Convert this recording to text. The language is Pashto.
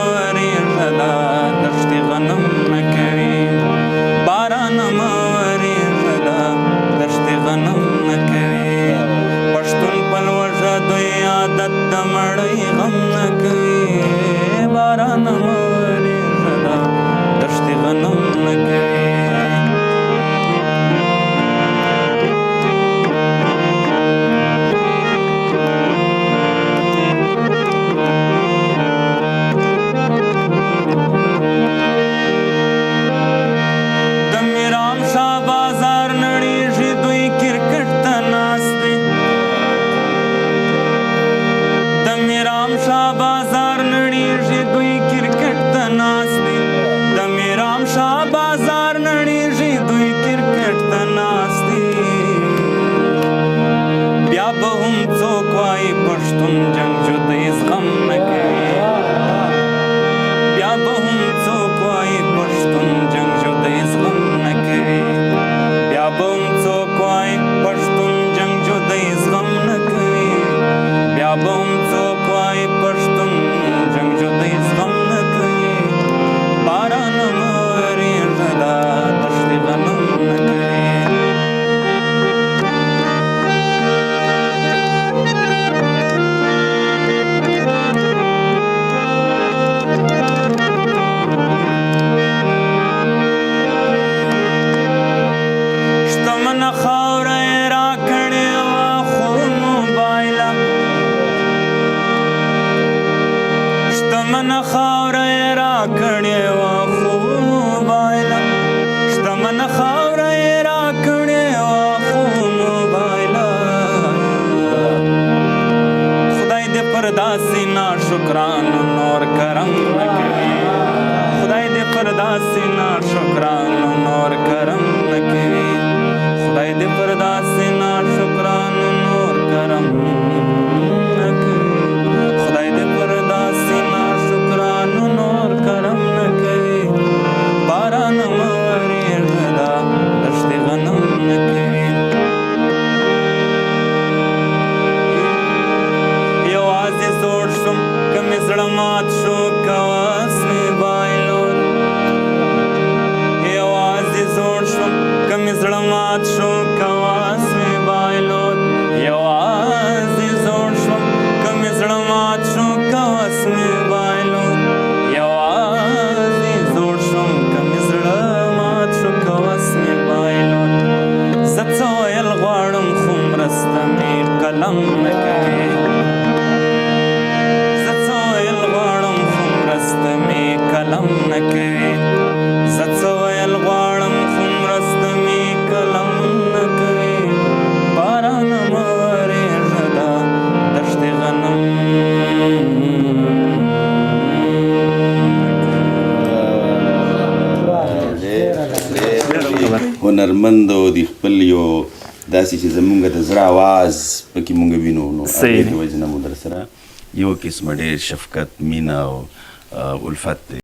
ورېږه دا دښتې غنم نه کوي باران مه ورېږه دا دښتې غنم نه کوي پښتون په لوږه دوی عادت د مړۍ غم نه کوي باران مه ورېږه دا دښتې غنم نه کوي هنرمند او د خپل یو داسې چې زمونږ د زړه آواز پکې مونږ وینو نو هغې د وجې نه مو در سره یو قسمه ډېر شفقت مینه او الفت دی